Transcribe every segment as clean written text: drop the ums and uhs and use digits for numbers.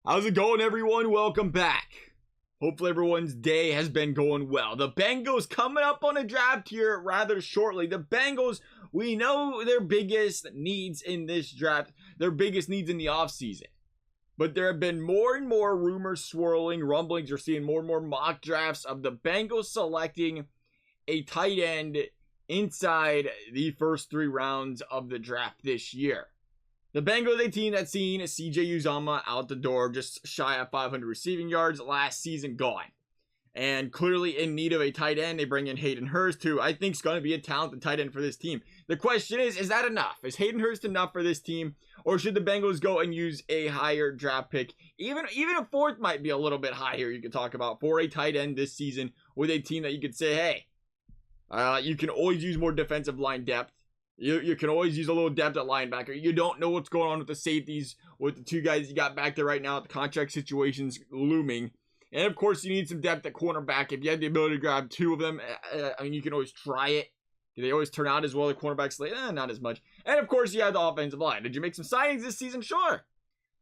How's it going, everyone? Welcome back. Hopefully everyone's day has been going well. The Bengals coming up on a draft here rather shortly. The Bengals, we know their biggest needs in this draft, their biggest needs in the offseason. But there have been more and more rumors swirling, rumblings. You're seeing more and more mock drafts of the Bengals selecting a tight end inside the first 3 rounds of the draft this year. The Bengals, a team that's seen CJ Uzomah out the door, just shy of 500 receiving yards last season, gone. And clearly in need of a tight end. They bring in Hayden Hurst, who I think is going to be a talented tight end for this team. The question is that enough? Is Hayden Hurst enough for this team? Or should the Bengals go and use a higher draft pick? Even a fourth might be a little bit higher, you could talk about, for a tight end this season with a team that you could say, hey, you can always use more defensive line depth. You can always use a little depth at linebacker. You don't know what's going on with the safeties, with the 2 guys you got back there right now. The contract situation's looming. And, of course, you need some depth at cornerback. If you have the ability to grab 2 of them, I mean, you can always try it. Do they always turn out as well? The cornerbacks, not as much. And, of course, you have the offensive line. Did you make some signings this season? Sure.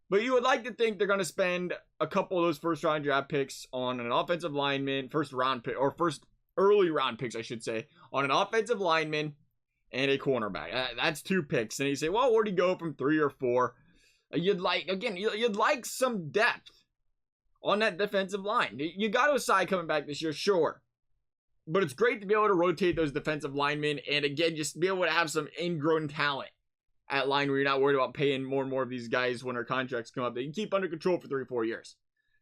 But you would like to think they're going to spend a couple of those first-round draft picks on an offensive lineman, first-round pick, or first early-round picks, I should say, on an offensive lineman and a cornerback. That's 2 picks. And you say, well, where do you go from 3 or 4? You'd like some depth on that defensive line. You got Osai coming back this year, sure. But it's great to be able to rotate those defensive linemen and, again, just be able to have some ingrown talent at line where you're not worried about paying more and more of these guys when their contracts come up. They can keep under control for 3 or 4 years.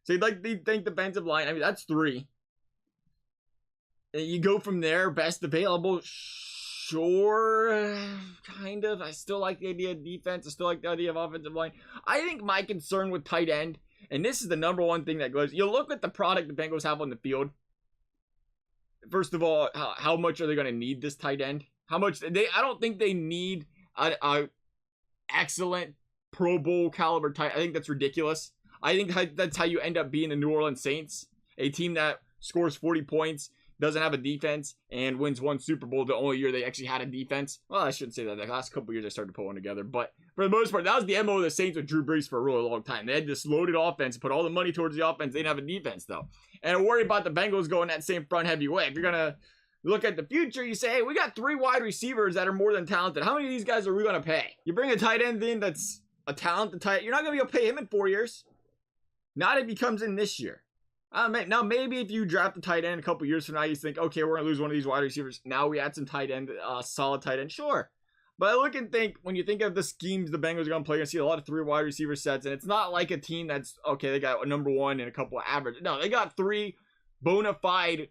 So you'd like to think defensive line, I mean, that's 3. And you go from there, best available. Sure, kind of. I still like the idea of defense. I still like the idea of offensive line. I think my concern with tight end, and this is the number one thing that goes, you look at the product the Bengals have on the field. First of all, how much are they going to need this tight end? I don't think they need a excellent Pro Bowl caliber tight. I think that's ridiculous. I think that's how you end up being the New Orleans Saints, a team that scores 40 points, doesn't have a defense, and wins 1 Super Bowl the only year they actually had a defense. Well, I shouldn't say that. The last couple years I started to put one together. But for the most part, that was the MO of the Saints with Drew Brees for a really long time. They had this loaded offense, put all the money towards the offense. They didn't have a defense, though. And I worry about the Bengals going that same front heavy way. If you're going to look at the future, you say, hey, we got 3 wide receivers that are more than talented. How many of these guys are we going to pay? You bring a tight end in that's a talented tight end. You're not going to be able to pay him in 4 years. Not if he comes in this year. Now, maybe if you draft the tight end a couple years from now, you think, okay, we're going to lose one of these wide receivers. Now we add some tight end, solid tight end. Sure. But I look and think, when you think of the schemes the Bengals are going to play, you're going to see a lot of 3 wide receiver sets. And it's not like a team that's, okay, they got a number 1 and a couple of average. No, they got 3 bona fide,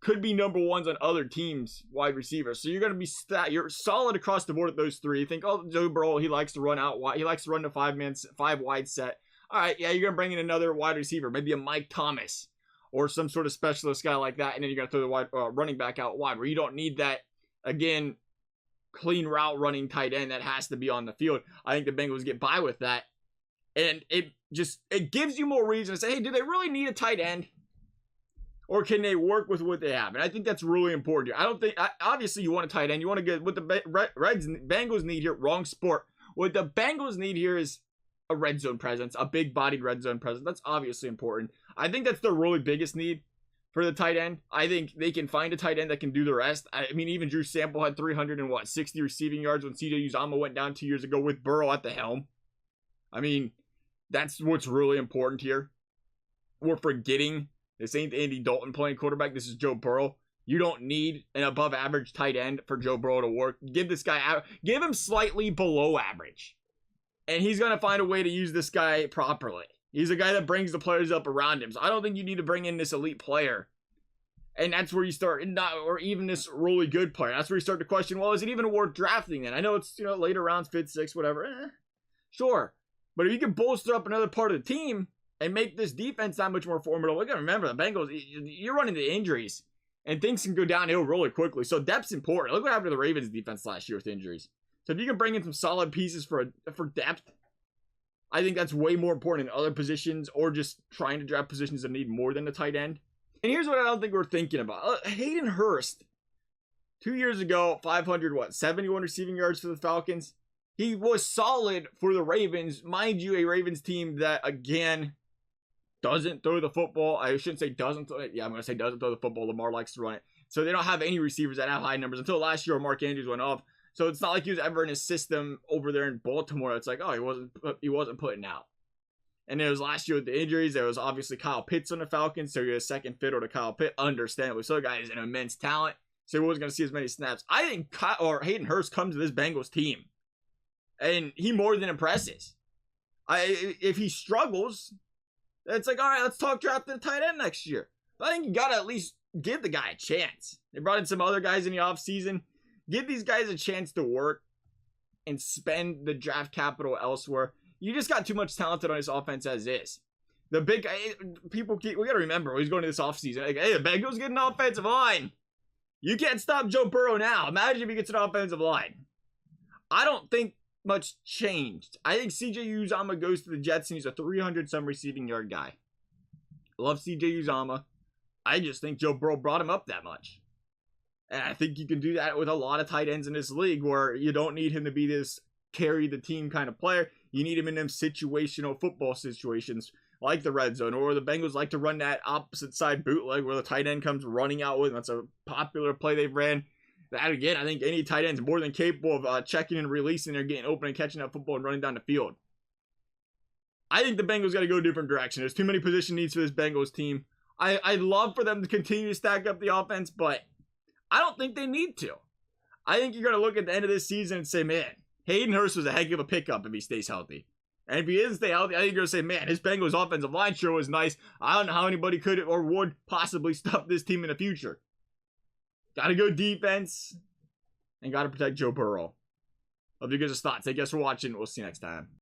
could be number 1s on other teams' wide receivers. So you're going to be you're solid across the board at those 3. You think, oh, Joe Burrow, he likes to run out wide. He likes to run the 5 wide set. All right, yeah, you're going to bring in another wide receiver, maybe a Mike Thomas or some sort of specialist guy like that, and then you're going to throw the running back out wide, where you don't need that, again, clean route running tight end that has to be on the field. I think the Bengals get by with that, and it gives you more reason to say, hey, do they really need a tight end? Or can they work with what they have? And I think that's really important here. I don't think, obviously you want a tight end. You want to get what the Bengals need here, wrong sport. What the Bengals need here is a red zone presence, a big-bodied red zone presence. That's obviously important. I think that's the really biggest need for the tight end. I think they can find a tight end that can do the rest. I mean, even Drew Sample had 360 receiving yards when CJ Uzomah went down 2 years ago with Burrow at the helm. I mean, that's what's really important here. We're forgetting this ain't Andy Dalton playing quarterback. This is Joe Burrow. You don't need an above-average tight end for Joe Burrow to work. Give this guy, give him slightly below average. And he's going to find a way to use this guy properly. He's a guy that brings the players up around him. So I don't think you need to bring in this elite player. And that's where you start, or even this really good player. That's where you start to question, well, is it even worth drafting then? I know it's, later rounds, 5th, 6th, whatever. Sure. But if you can bolster up another part of the team and make this defense that much more formidable, we got to remember, the Bengals, you're running into injuries. And things can go downhill really quickly. So depth's important. Look what happened to the Ravens defense last year with injuries. So if you can bring in some solid pieces for depth, I think that's way more important in other positions, or just trying to draft positions that need more than the tight end. And here's what I don't think we're thinking about. Hayden Hurst, 2 years ago, 71 receiving yards for the Falcons. he was solid for the Ravens. Mind you, a Ravens team that, again, doesn't throw the football. I shouldn't say doesn't throw it. Yeah, I'm going to say doesn't throw the football. Lamar likes to run it. So they don't have any receivers that have high numbers until last year Mark Andrews went off. So it's not like he was ever in a system over there in Baltimore. It's like, oh, he wasn't putting out. And it was last year with the injuries. There was obviously Kyle Pitts on the Falcons, so he was second fiddle to Kyle Pitts. Understandably, so the guy is an immense talent. So he wasn't going to see as many snaps. I think Hayden Hurst comes to this Bengals team, and he more than impresses. If he struggles, it's like, all right, let's talk drafting a tight end next year. But I think you got to at least give the guy a chance. They brought in some other guys in the offseason. Give these guys a chance to work and spend the draft capital elsewhere. You just got too much talent on this offense as is. The big people we got to remember, he's going to this offseason. Like, hey, the Bengals get an offensive line. You can't stop Joe Burrow now. Imagine if he gets an offensive line. I don't think much changed. I think CJ Uzomah goes to the Jets and he's a 300-some receiving yard guy. Love CJ Uzomah. I just think Joe Burrow brought him up that much. And I think you can do that with a lot of tight ends in this league where you don't need him to be this carry the team kind of player. You need him in them situational football situations like the red zone, or the Bengals like to run that opposite side bootleg where the tight end comes running out with. That's a popular play they've ran. That, again, I think any tight end is more than capable of checking and releasing or getting open and catching that football and running down the field. I think the Bengals got to go a different direction. There's too many position needs for this Bengals team. I'd love for them to continue to stack up the offense, but I don't think they need to. I think you're going to look at the end of this season and say, man, Hayden Hurst was a heck of a pickup if he stays healthy. And if he doesn't stay healthy, I think you're going to say, man, his Bengals offensive line sure was nice. I don't know how anybody could or would possibly stop this team in the future. Got to go defense and got to protect Joe Burrow. Hope you guys' thoughts. Thank you guys for watching. We'll see you next time.